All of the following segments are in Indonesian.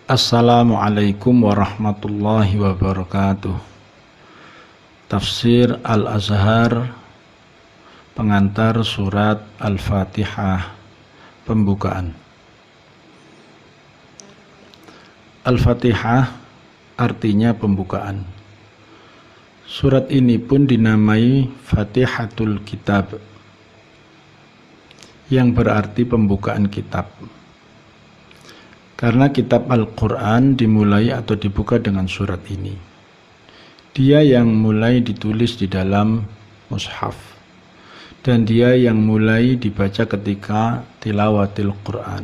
Assalamualaikum warahmatullahi wabarakatuh. Tafsir Al-Azhar, pengantar surat Al-Fatihah, pembukaan. Al-Fatihah artinya pembukaan. Surat ini pun dinamai Fatihatul Kitab, yang berarti pembukaan kitab. Karena kitab Al-Quran dimulai atau dibuka dengan surat ini. Dia yang mulai ditulis di dalam mushaf, dan dia yang mulai dibaca ketika tilawatil Quran.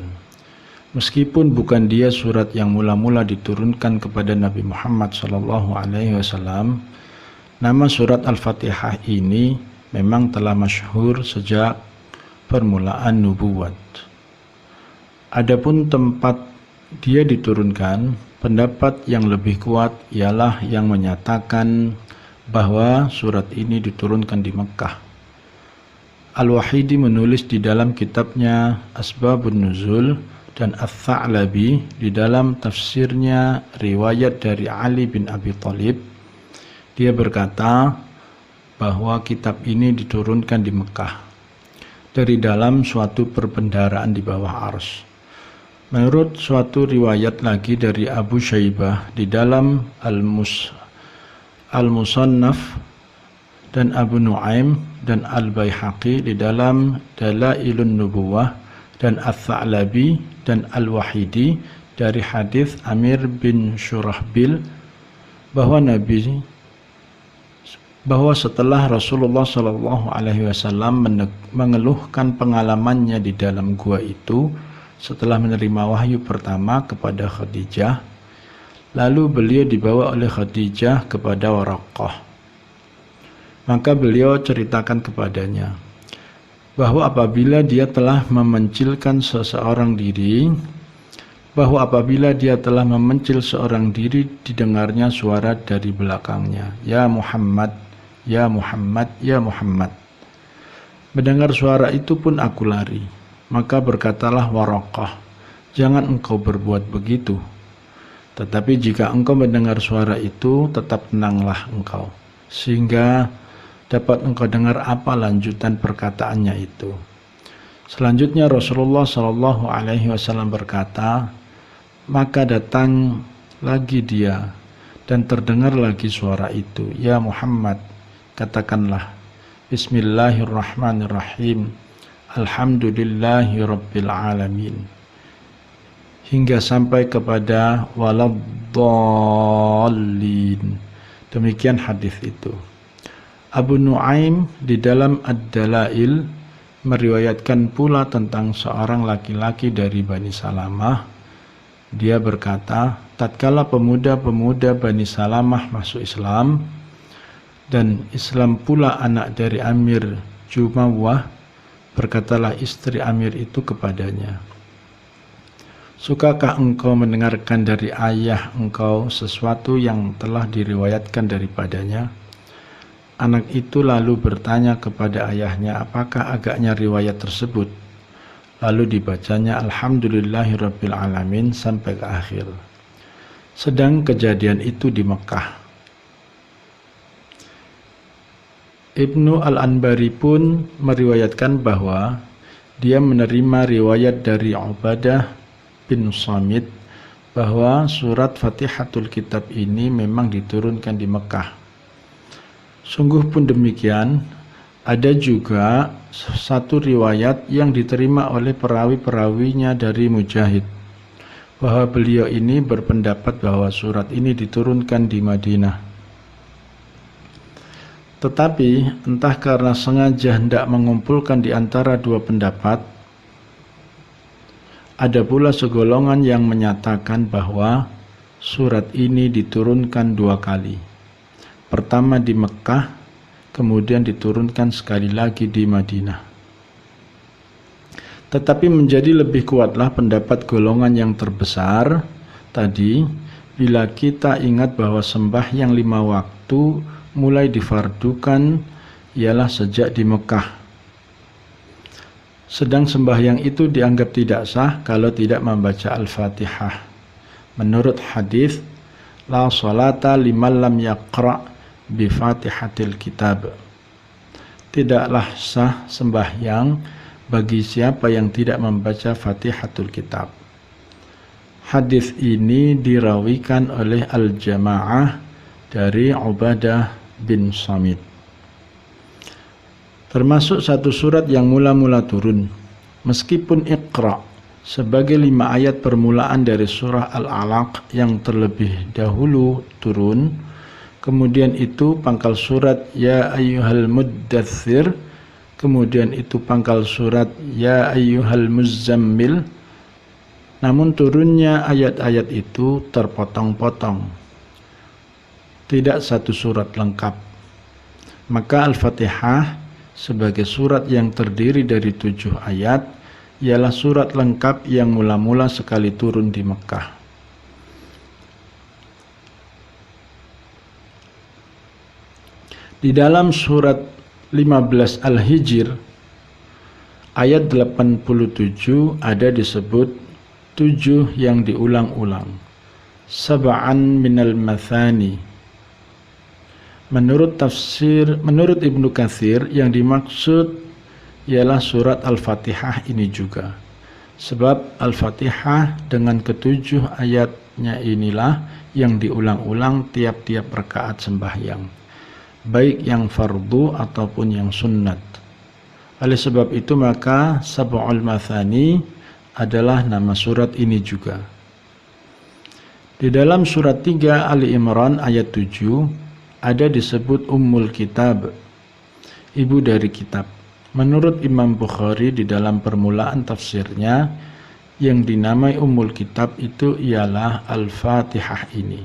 Meskipun bukan dia surat yang mula-mula diturunkan kepada Nabi Muhammad SAW, nama surat Al-Fatihah ini memang telah masyhur sejak permulaan nubuwat. Adapun tempat dia diturunkan, pendapat yang lebih kuat ialah yang menyatakan bahwa surat ini diturunkan di Mekkah. Al-Wahidi menulis di dalam kitabnya Asbabun Nuzul dan Ats-Tsa'labi di dalam tafsirnya riwayat dari Ali bin Abi Thalib. Dia berkata bahwa kitab ini diturunkan di Mekkah dari dalam suatu perbendaharaan di bawah Arsy. Menurut suatu riwayat lagi dari Abu Syaibah di dalam Al-Musannaf dan Abu Nu'aim dan Al-Baihaqi di dalam Dalailun Nubuwah dan Ats-Tsa'labi dan Al-Wahidi dari hadis Amir bin Syurahbil bahwa setelah Rasulullah SAW mengeluhkan pengalamannya di dalam gua itu setelah menerima wahyu pertama kepada Khadijah, lalu beliau dibawa oleh Khadijah kepada Waraqah. Maka beliau ceritakan kepadanya bahwa apabila dia telah memencil seorang diri, didengarnya suara dari belakangnya, "Ya Muhammad, ya Muhammad, ya Muhammad." Mendengar suara itu pun aku lari. Maka berkatalah Waraqah, "Jangan engkau berbuat begitu. Tetapi jika engkau mendengar suara itu, tetap tenanglah engkau, sehingga dapat engkau dengar apa lanjutan perkataannya itu." Selanjutnya Rasulullah SAW berkata, maka datang lagi dia dan terdengar lagi suara itu, "Ya Muhammad, katakanlah, Bismillahirrahmanirrahim, Alhamdulillahi Rabbil Alamin," hingga sampai kepada waladdallin. Demikian hadis itu. Abu Nu'aim di dalam Ad-Dalail meriwayatkan pula tentang seorang laki-laki dari Bani Salamah. Dia berkata, tatkala pemuda-pemuda Bani Salamah masuk Islam, dan Islam pula anak dari Amir Jumawah, berkatalah istri Amir itu kepadanya, "Sukakah engkau mendengarkan dari ayah engkau sesuatu yang telah diriwayatkan daripadanya?" Anak itu lalu bertanya kepada ayahnya, apakah agaknya riwayat tersebut. Lalu dibacanya Alhamdulillahirabbil alamin sampai ke akhir. Sedang kejadian itu di Mekkah. Ibnu Al-Anbari pun meriwayatkan bahwa dia menerima riwayat dari Ubadah bin Samit bahwa surat Fatihatul Kitab ini memang diturunkan di Mekkah. Sungguh pun demikian, ada juga satu riwayat yang diterima oleh perawi-perawinya dari Mujahid, bahwa beliau ini berpendapat bahwa surat ini diturunkan di Madinah. Tetapi entah karena sengaja hendak mengumpulkan di antara dua pendapat, ada pula segolongan yang menyatakan bahwa surat ini diturunkan dua kali. Pertama di Mekkah, kemudian diturunkan sekali lagi di Madinah. Tetapi menjadi lebih kuatlah pendapat golongan yang terbesar tadi, bila kita ingat bahwa sembahyang 5 waktu mulai difardukan ialah sejak di Mekah. Sedang sembahyang itu dianggap tidak sah kalau tidak membaca Al-Fatihah. Menurut hadis, la salata liman lam yaqra bi Fatihatil Kitab. Tidaklah sah sembahyang bagi siapa yang tidak membaca Fatihatul Kitab. Hadis ini dirawikan oleh Al-Jamaah dari Ubadah bin Samit. Termasuk satu surat yang mula-mula turun. Meskipun Iqra sebagai 5 ayat permulaan dari surah Al-Alaq yang terlebih dahulu turun, kemudian itu pangkal surat Ya ayyuhal muddathir, kemudian itu pangkal surat Ya ayyuhal muzzammil, namun turunnya ayat-ayat itu terpotong-potong, tidak satu surat lengkap. Maka Al-Fatihah sebagai surat yang terdiri dari 7 ayat ialah surat lengkap yang mula-mula sekali turun di Mekah. Di dalam surat 15 Al-Hijr ayat 87 ada disebut 7 yang diulang-ulang. Sab'an minal mathani. Menurut Ibnu Katsir yang dimaksud ialah surat Al-Fatihah ini juga. Sebab Al-Fatihah dengan ke-7 ayatnya inilah yang diulang-ulang tiap-tiap rakaat sembahyang, baik yang fardu ataupun yang sunnat. Oleh sebab itu maka Sab'ul Mathani adalah nama surat ini juga. Di dalam surat 3 Ali Imran ayat 7 ada disebut Ummul Kitab, ibu dari kitab. Menurut Imam Bukhari di dalam permulaan tafsirnya, yang dinamai Ummul Kitab itu ialah Al-Fatihah ini,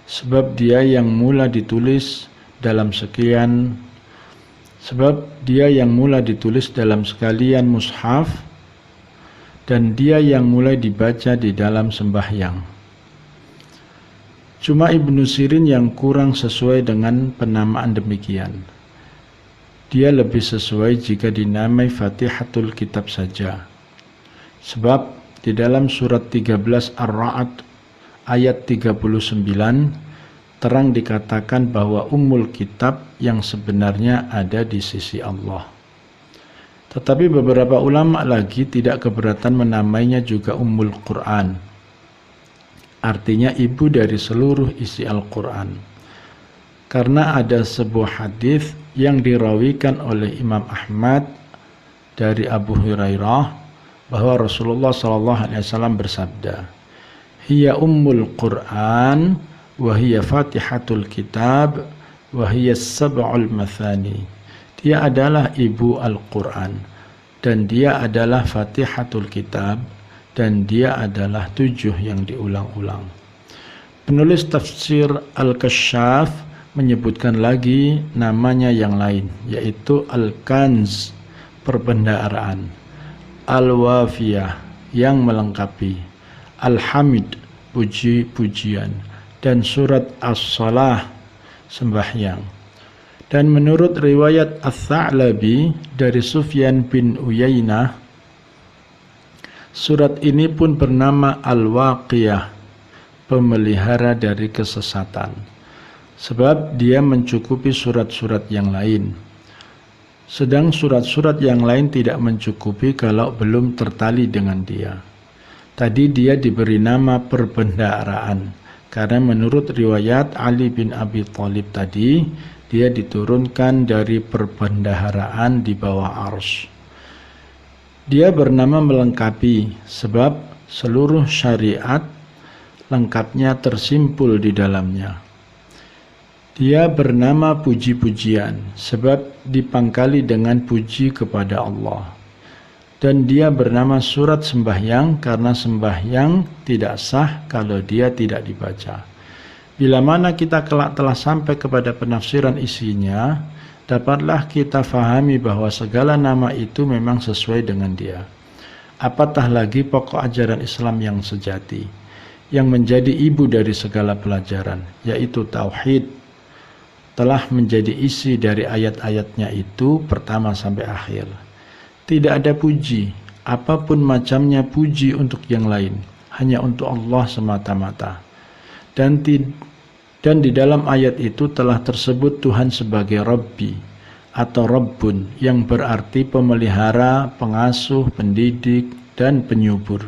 sebab dia yang mula ditulis dalam sekalian mushaf, dan dia yang mulai dibaca di dalam sembahyang. Cuma Ibnu Sirin yang kurang sesuai dengan penamaan demikian. Dia lebih sesuai jika dinamai Fatihatul Kitab saja. Sebab di dalam surat 13 Ar-Ra'd ayat 39 terang dikatakan bahwa Ummul Kitab yang sebenarnya ada di sisi Allah. Tetapi beberapa ulama lagi tidak keberatan menamainya juga Ummul Quran, artinya ibu dari seluruh isi Al-Quran, karena ada sebuah hadis yang dirawikan oleh Imam Ahmad dari Abu Hurairah bahwa Rasulullah SAW bersabda, hiya Ummul Quran wa hiya Fatihatul Kitab wa hiya Sab'ul Mathani. Dia adalah ibu Al-Quran, dan dia adalah Fatihatul Kitab, dan dia adalah 7 yang diulang-ulang. Penulis tafsir Al-Kasyaf menyebutkan lagi namanya yang lain, yaitu Al-Kanz, perbendaharaan, Al-Wafiyah, yang melengkapi, Al-Hamid, puji-pujian, dan surat As-Salah, sembahyang. Dan menurut riwayat Ats-Tsa'labi dari Sufyan bin Uyainah, surat ini pun bernama Al-Waqiyah, pemelihara dari kesesatan, sebab dia mencukupi surat-surat yang lain. Sedang surat-surat yang lain tidak mencukupi kalau belum tertali dengan dia. Tadi dia diberi nama perbendaharaan, karena menurut riwayat Ali bin Abi Thalib tadi, dia diturunkan dari perbendaharaan di bawah arsy. Dia bernama melengkapi sebab seluruh syariat lengkapnya tersimpul di dalamnya. Dia bernama puji-pujian sebab dipangkali dengan puji kepada Allah. Dan dia bernama surat sembahyang karena sembahyang tidak sah kalau dia tidak dibaca. Bila mana kita kelak telah sampai kepada penafsiran isinya, dapatlah kita fahami bahwa segala nama itu memang sesuai dengan dia. Apatah lagi pokok ajaran Islam yang sejati, yang menjadi ibu dari segala pelajaran, yaitu Tauhid, telah menjadi isi dari ayat-ayatnya itu pertama sampai akhir. Tidak ada puji, apapun macamnya puji untuk yang lain, hanya untuk Allah semata-mata. Dan di dalam ayat itu telah tersebut Tuhan sebagai Rabbi atau Rabbun, yang berarti pemelihara, pengasuh, pendidik, dan penyubur.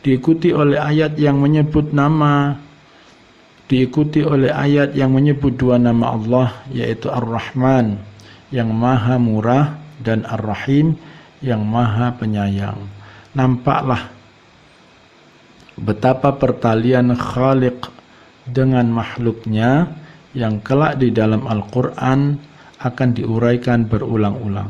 Diikuti oleh ayat yang menyebut dua nama Allah, yaitu Ar-Rahman yang maha murah dan Ar-Rahim yang maha penyayang. Nampaklah betapa pertalian Khaliq dengan makhluknya yang kelak di dalam Al-Quran akan diuraikan berulang-ulang.